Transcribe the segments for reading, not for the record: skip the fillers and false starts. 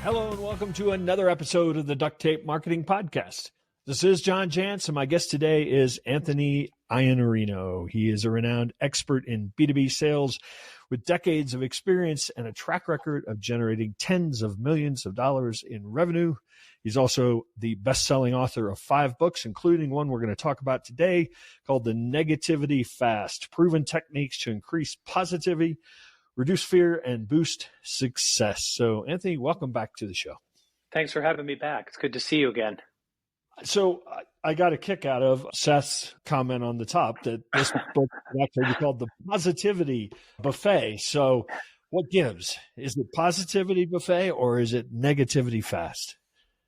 Hello and welcome to another episode of the Duct Tape Marketing Podcast. This is John Jantz, and my guest today is Anthony Iannarino. He is a renowned expert in B2B sales with decades of experience and a track record of generating tens of millions of dollars in revenue. He's also the best-selling author of 5 books, including one we're going to talk about today called The Negativity Fast: Proven Techniques to Increase Positivity, Reduce Fear, and Boost Success. So, Anthony, welcome back to the show. Thanks for having me back. It's good to see you again. So I got a kick out of Seth's comment on the top that this book is actually called The Positivity Buffet. So what gives? Is it Positivity Buffet or is it Negativity Fast?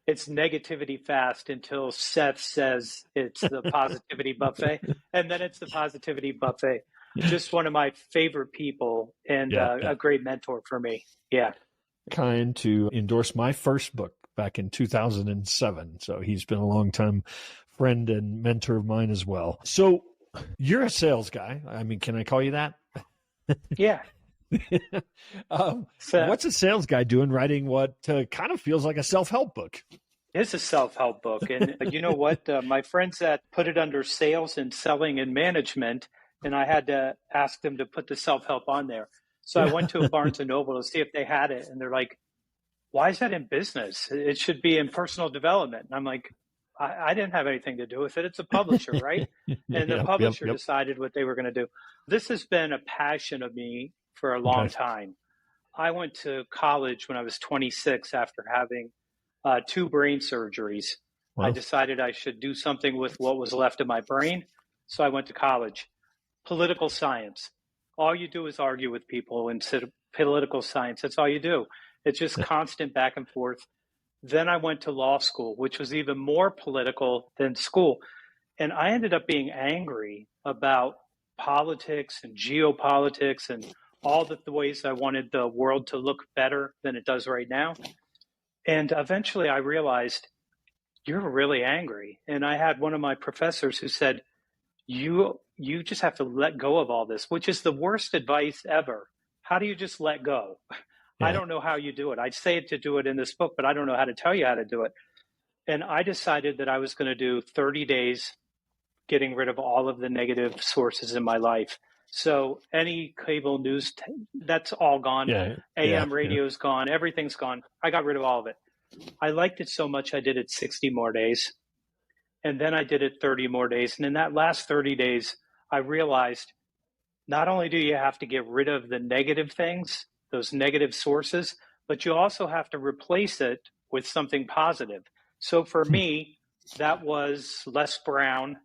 It's Negativity Fast until Seth says it's the Positivity Buffet, and then it's the Positivity Buffet. Just one of my favorite people and a great mentor for me. Yeah. Kind to endorse my first book back in 2007. So he's been a long time friend and mentor of mine as well. So you're a sales guy. I mean, can I call you that? Yeah. What's a sales guy doing writing what kind of feels like a self-help book? It's a self-help book. And you know what? My friends that put it under sales and selling and management, and I had to ask them to put the self-help on there. So I went to a Barnes & Noble to see if they had it. And they're like, why is that in business? It should be in personal development. And I'm like, I didn't have anything to do with it. It's a publisher, right? And the publisher decided what they were going to do. This has been a passion of me for a long time. I went to college when I was 26 after having 2 brain surgeries. Wow. I decided I should do something with what was left of my brain. So I went to college. Political science. All you do is argue with people instead of political science. That's all you do. It's just constant back and forth. Then I went to law school, which was even more political than school. And I ended up being angry about politics and geopolitics and all the ways I wanted the world to look better than it does right now. And eventually I realized, you're really angry. And I had one of my professors who said, you just have to let go of all this, which is the worst advice ever. How do you just let go? Yeah. I don't know how you do it. I'd say to do it in this book, but I don't know how to tell you how to do it. And I decided that I was going to do 30 days getting rid of all of the negative sources in my life. So any cable news, that's all gone. AM radio's gone. Everything's gone. I got rid of all of it. I liked it so much I did it 60 more days. And then I did it 30 more days. And in that last 30 days, I realized not only do you have to get rid of the negative things, those negative sources, but you also have to replace it with something positive. So for me, that was Les Brown,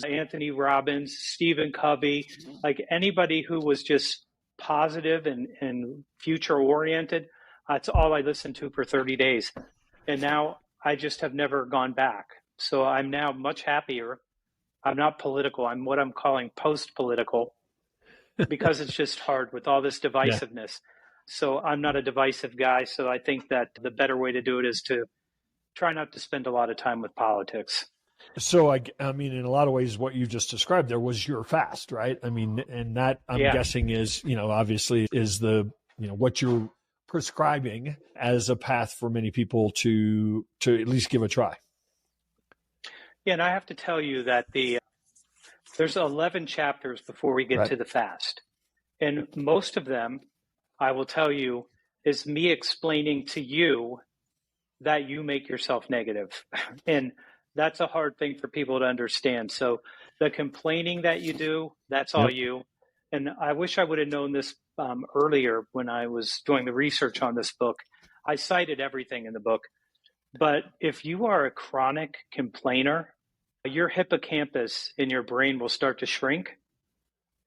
Anthony Robbins, Stephen Covey, like anybody who was just positive and future oriented. That's all I listened to for 30 days. And now I just have never gone back. So I'm now much happier. I'm not political. I'm what I'm calling post-political because it's just hard with all this divisiveness. So I'm not a divisive guy. So I think that the better way to do it is to try not to spend a lot of time with politics. So, I mean, in a lot of ways, what you just described there was your fast, right? I mean, and that I'm guessing is, obviously is the, what you're prescribing as a path for many people to at least give a try. Yeah, and I have to tell you that there's 11 chapters before we get to the fast. And most of them, I will tell you, is me explaining to you that you make yourself negative. And that's a hard thing for people to understand. So the complaining that you do, that's all you. And I wish I would have known this earlier when I was doing the research on this book. I cited everything in the book. But if you are a chronic complainer, your hippocampus in your brain will start to shrink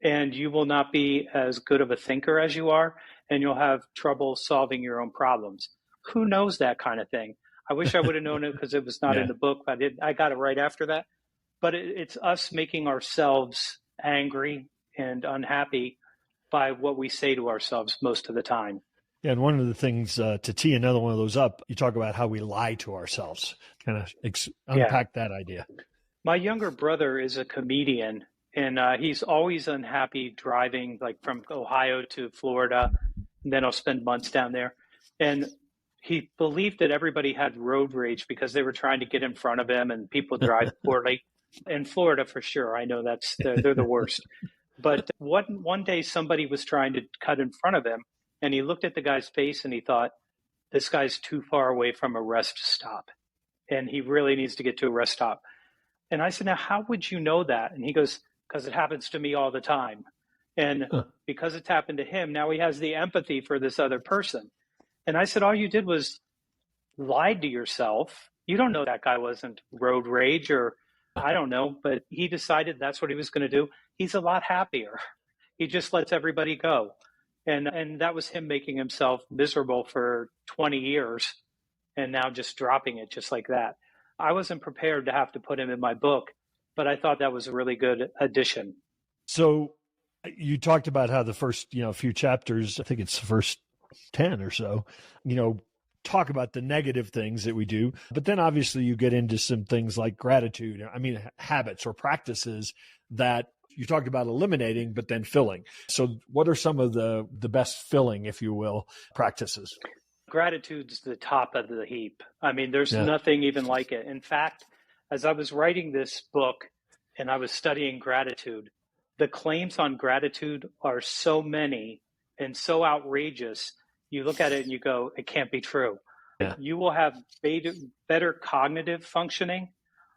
and you will not be as good of a thinker as you are, and you'll have trouble solving your own problems. Who knows that kind of thing? I wish I would have known it because it was not in the book. I got it right after that. But it's us making ourselves angry and unhappy by what we say to ourselves most of the time. Yeah, and one of the things to tee another one of those up, you talk about how we lie to ourselves. Kind of unpack that idea. My younger brother is a comedian, and he's always unhappy driving like from Ohio to Florida, and then I'll spend months down there. And he believed that everybody had road rage because they were trying to get in front of him and people drive poorly. In Florida, for sure. I know they're the worst. But one day somebody was trying to cut in front of him, and he looked at the guy's face and he thought, this guy's too far away from a rest stop, and he really needs to get to a rest stop. And I said, now, how would you know that? And he goes, because it happens to me all the time. And because it's happened to him, now he has the empathy for this other person. And I said, all you did was lied to yourself. You don't know that guy wasn't road rage, or I don't know, but he decided that's what he was going to do. He's a lot happier. He just lets everybody go. And that was him making himself miserable for 20 years and now just dropping it just like that. I wasn't prepared to have to put him in my book, but I thought that was a really good addition. So you talked about how the first, few chapters, I think it's the first 10 or so, talk about the negative things that we do, but then obviously you get into some things like gratitude. I mean, habits or practices that you talked about eliminating, but then filling. So what are some of the best filling, if you will, practices? Gratitude's the top of the heap. I mean, there's nothing even like it. In fact, as I was writing this book and I was studying gratitude, the claims on gratitude are so many and so outrageous. You look at it and you go, it can't be true. Yeah. You will have better cognitive functioning.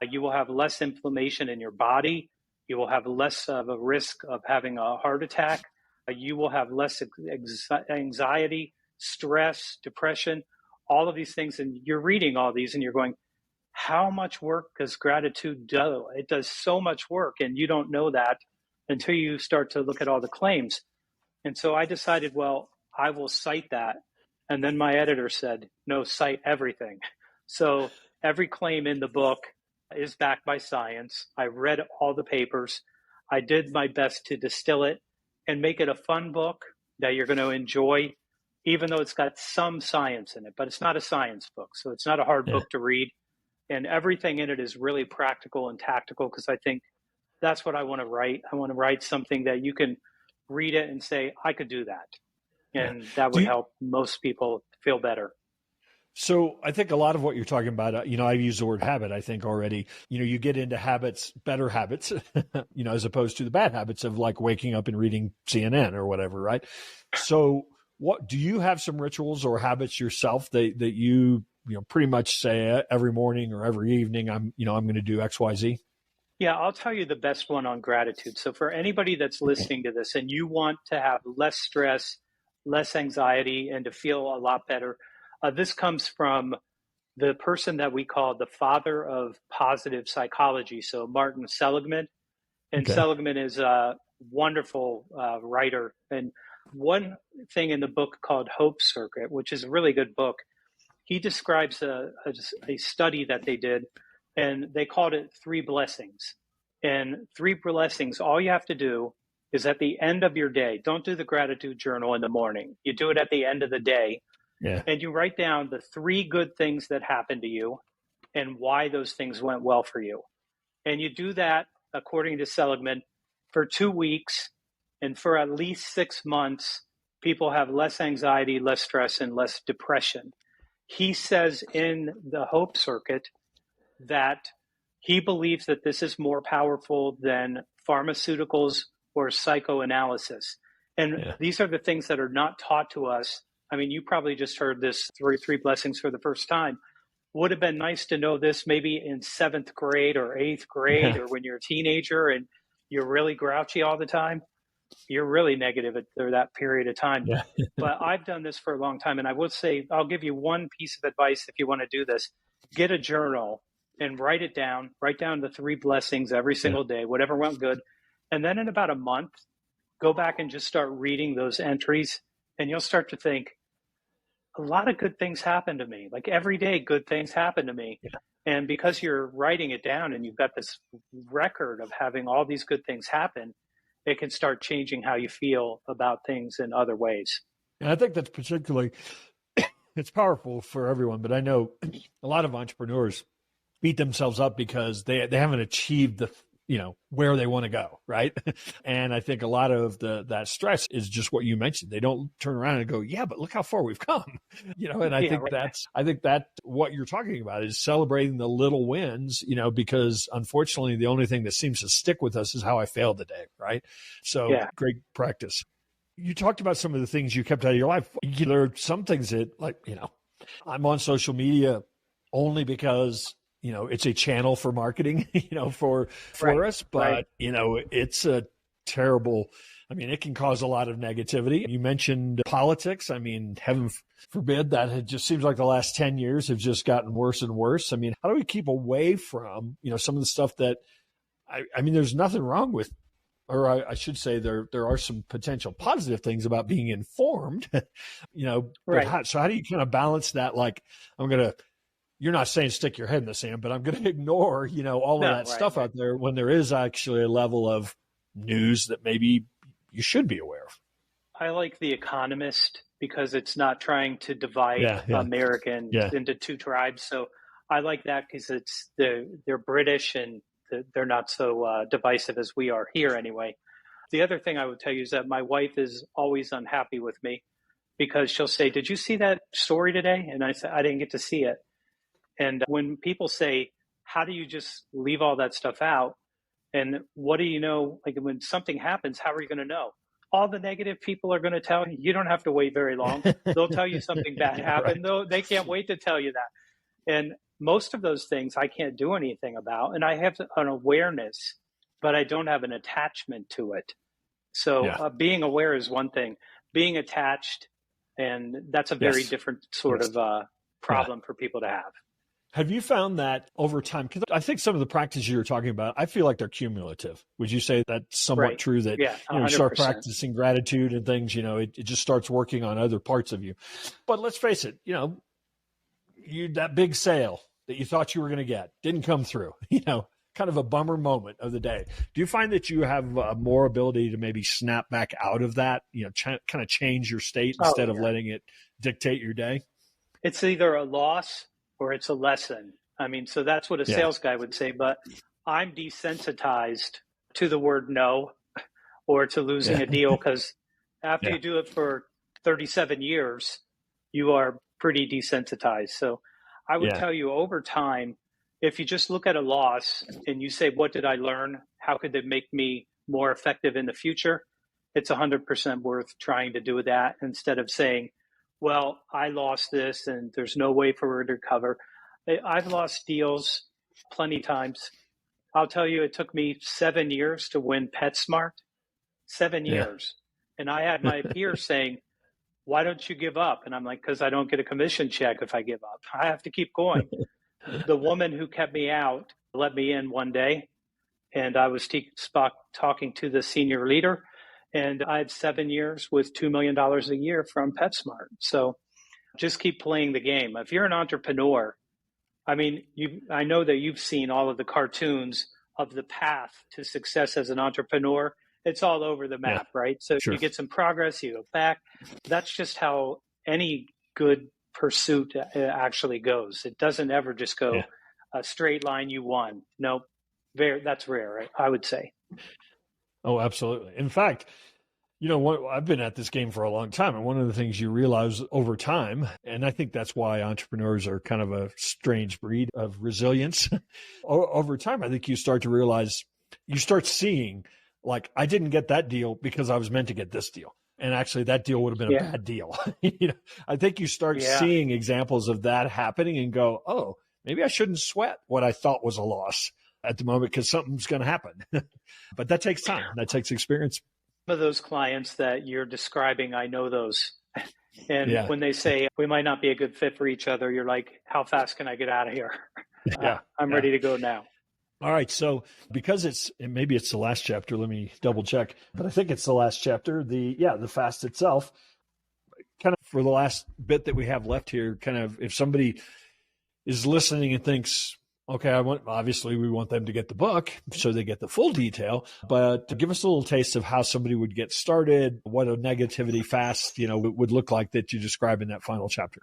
You will have less inflammation in your body. You will have less of a risk of having a heart attack. You will have less anxiety, stress, depression, all of these things. And you're reading all these and you're going, how much work does gratitude do? It does so much work. And you don't know that until you start to look at all the claims. And so I decided, well, I will cite that. And then my editor said, no, cite everything. So every claim in the book is backed by science. I read all the papers. I did my best to distill it and make it a fun book that you're going to enjoy, even though it's got some science in it, but it's not a science book. So it's not a hard book to read. And everything in it is really practical and tactical, because I think that's what I want to write. I want to write something that you can read it and say, I could do that. And that would help most people feel better. So I think a lot of what you're talking about, I've used the word habit, I think already, you get into habits, better habits, as opposed to the bad habits of like waking up and reading CNN or whatever, right? So what do you have some rituals or habits yourself that you pretty much say every morning or every evening, I'm going to do X, Y, Z? Yeah, I'll tell you the best one on gratitude. So for anybody that's listening to this and you want to have less stress, less anxiety, and to feel a lot better, this comes from the person that we call the father of positive psychology. So Martin Seligman. And Seligman is a wonderful writer. And one thing in the book called Hope Circuit, which is a really good book, he describes a study that they did, and they called it 3 blessings. And 3 blessings, all you have to do is at the end of your day, don't do the gratitude journal in the morning. You do it at the end of the day. Yeah. And you write down the 3 good things that happened to you and why those things went well for you. And you do that, according to Seligman, for 2 weeks. And for at least 6 months, people have less anxiety, less stress, and less depression. He says in the Hope Circuit that he believes that this is more powerful than pharmaceuticals or psychoanalysis. And these are the things that are not taught to us. I mean, you probably just heard this three blessings for the first time. Would have been nice to know this maybe in 7th grade or 8th grade, or when you're a teenager and you're really grouchy all the time. You're really negative for that period of time. Yeah. But I've done this for a long time. And I would say, I'll give you one piece of advice if you want to do this. Get a journal and write it down. Write down the 3 blessings every single day, whatever went good. And then in about a month, go back and just start reading those entries. And you'll start to think, a lot of good things happen to me. Like every day, good things happen to me. Yeah. And because you're writing it down and you've got this record of having all these good things happen, it can start changing how you feel about things in other ways. And I think that's particularly, it's powerful for everyone, but I know a lot of entrepreneurs beat themselves up because they haven't achieved where they want to go. Right. And I think a lot of that stress is just what you mentioned. They don't turn around and go, yeah, but look how far we've come, and I think that what you're talking about is celebrating the little wins, because unfortunately the only thing that seems to stick with us is how I failed today. Right. So great practice. You talked about some of the things you kept out of your life. There are some things that I'm on social media only because it's a channel for marketing, for us, but it's a terrible, it can cause a lot of negativity. You mentioned politics. Heaven forbid that. It just seems like the last 10 years have just gotten worse and worse. How do we keep away from, some of the stuff that, there's nothing wrong with, or I should say there are some potential positive things about being informed, but so how do you kind of balance that? Like, you're not saying stick your head in the sand, but I'm going to ignore, all of that stuff out there when there is actually a level of news that maybe you should be aware of. I like The Economist because it's not trying to divide Americans into two tribes. So I like that because they're British and they're not so divisive as we are here anyway. The other thing I would tell you is that my wife is always unhappy with me because she'll say, "Did you see that story today?" And I say, "I didn't get to see it." And when people say, "How do you just leave all that stuff out?" And what do you know? Like when something happens, how are you going to know? All the negative people are going to tell you. You don't have to wait very long. They'll tell you something bad happened. They can't wait to tell you that. And most of those things I can't do anything about. And I have an awareness, but I don't have an attachment to it. So being aware is one thing. Being attached, and that's a very different sort of problem for people to have. Have you found that over time? Because I think some of the practices you're talking about, I feel like they're cumulative. Would you say that's somewhat true that you start practicing gratitude and things, it just starts working on other parts of you? But let's face it, that big sale that you thought you were going to get didn't come through, kind of a bummer moment of the day. Do you find that you have more ability to maybe snap back out of that, kind of change your state instead of letting it dictate your day? It's either a loss or it's a lesson. So that's what a sales guy would say, but I'm desensitized to the word no or to losing a deal because after you do it for 37 years, you are pretty desensitized. So I would tell you over time, if you just look at a loss and you say, what did I learn? How could it make me more effective in the future? It's 100% worth trying to do that instead of saying, well, I lost this and there's no way for it to recover. I've lost deals plenty times. I'll tell you, it took me 7 years to win PetSmart, 7 years. And I had my peers saying, why don't you give up? And I'm like, because I don't get a commission check if I give up. I have to keep going. The woman who kept me out let me in one day, and I was talking to the senior leader. And I had 7 years with $2 million a year from PetSmart. So just keep playing the game. If you're an entrepreneur, I know that you've seen all of the cartoons of the path to success as an entrepreneur. It's all over the map, right? So you get some progress, you go back. That's just how any good pursuit actually goes. It doesn't ever just go a straight line, you won. No, that's rare, right? I would say. Oh, absolutely. In fact, I've been at this game for a long time. And one of the things you realize over time, and I think that's why entrepreneurs are kind of a strange breed of resilience. Over time, I think you start to realize, you start seeing, like, I didn't get that deal because I was meant to get this deal. And actually that deal would have been a bad deal. I think you start seeing examples of that happening and go, oh, maybe I shouldn't sweat what I thought was a loss at the moment because something's going to happen. But that takes time. That takes experience. Some of those clients that you're describing, I know those. And when they say, we might not be a good fit for each other, you're like, how fast can I get out of here? I'm ready to go now. All right. So because maybe it's the last chapter, let me double check, but I think it's the last chapter, the fast itself. Kind of for the last bit that we have left here, kind of if somebody is listening and thinks, okay, obviously we want them to get the book so they get the full detail, but to give us a little taste of how somebody would get started, what a negativity fast, would look like that you describe in that final chapter.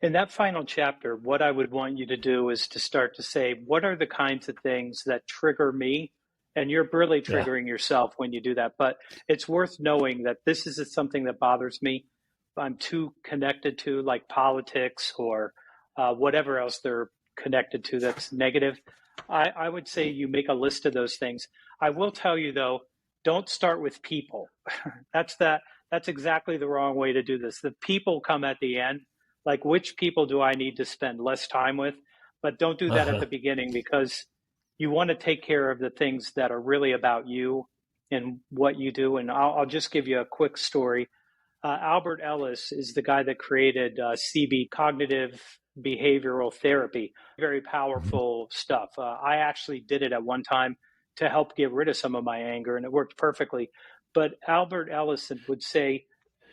In that final chapter, what I would want you to do is to start to say, what are the kinds of things that trigger me And you're really triggering yourself when you do that. But it's worth knowing that this is something that bothers me. I'm too connected to, like politics or whatever else they're connected to that's negative. I would say you make a list of those things. I will tell you, though, don't start with people. That's exactly the wrong way to do this. The people come at the end. Like, which people do I need to spend less time with? But don't do that at the beginning, because you want to take care of the things that are really about you and what you do. And I'll just give you a quick story. Albert Ellis is the guy that created CB, cognitive behavioral therapy. Very powerful stuff. I actually did it at one time to help get rid of some of my anger, and it worked perfectly. But Albert Ellis would say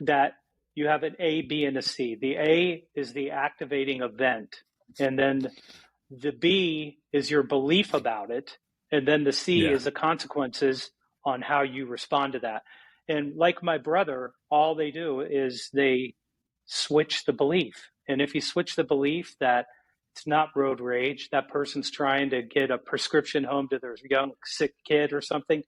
that you have an A, B, and a C. The A is the activating event, and then the B is your belief about it, and then the C is the consequences on how you respond to that. And like my brother, all they do is they switch the belief. And if you switch the belief that it's not road rage, that person's trying to get a prescription home to their young, sick kid or something,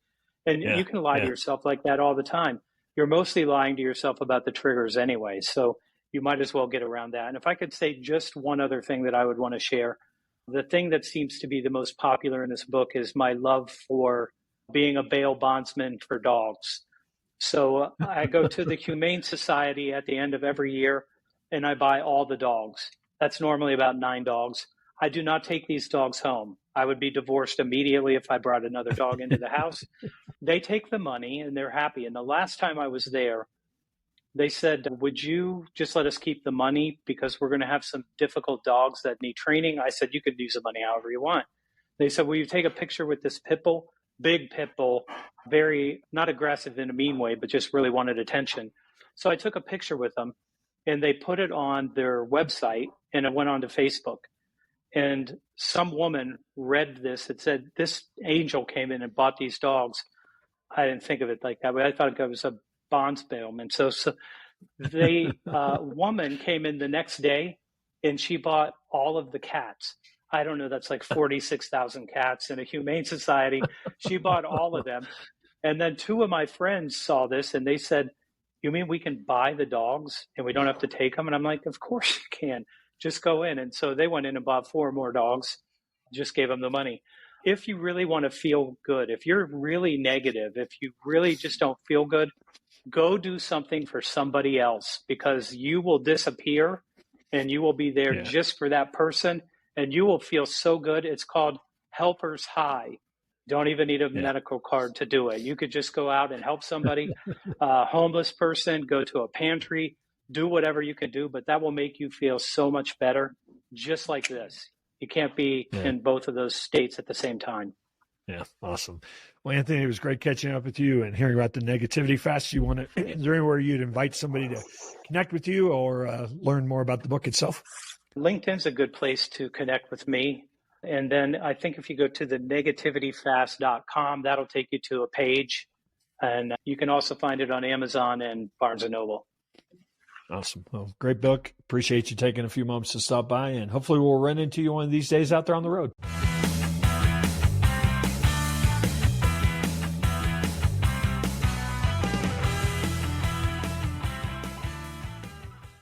and you can lie to yourself like that all the time. You're mostly lying to yourself about the triggers anyway, so you might as well get around that. And if I could say just one other thing that I would want to share, the thing that seems to be the most popular in this book is my love for being a bail bondsman for dogs. So I go to the Humane Society at the end of every year, and I buy all the dogs. That's normally about 9 dogs. I do not take these dogs home. I would be divorced immediately if I brought another dog into the house. They take the money and they're happy. And the last time I was there, they said, would you just let us keep the money because we're going to have some difficult dogs that need training? I said, you could use the money however you want. They said, will you take a picture with this pit bull? Big pit bull, very not aggressive in a mean way, but just really wanted attention. So I took a picture with them, and they put it on their website, and it went onto Facebook. And some woman read this. It said, this angel came in and bought these dogs. I didn't think of it like that, but I thought it was a bondsman. So the woman came in the next day, and she bought all of the cats. I don't know, that's like 46,000 cats in a humane society. She bought all of them. And then 2 of my friends saw this, and they said, you mean we can buy the dogs and we don't have to take them? And I'm like, of course you can. Just go in. And so they went in and bought 4 more dogs, just gave them the money. If you really want to feel good, if you're really negative, if you really just don't feel good, go do something for somebody else, because you will disappear and you will be there just for that person. And you will feel so good. It's called helper's high. Don't even need a medical card to do it. You could just go out and help somebody, a homeless person, go to a pantry, do whatever you can do, but that will make you feel so much better, just like this. You can't be in both of those states at the same time. Yeah, awesome. Well, Anthony, it was great catching up with you and hearing about the negativity fast. Is there anywhere you'd invite somebody to connect with you or learn more about the book itself? LinkedIn's a good place to connect with me. And then I think if you go to the negativityfast.com, that'll take you to a page. And you can also find it on Amazon and Barnes & Noble. Awesome. Well, great book. Appreciate you taking a few moments to stop by, and hopefully we'll run into you one of these days out there on the road.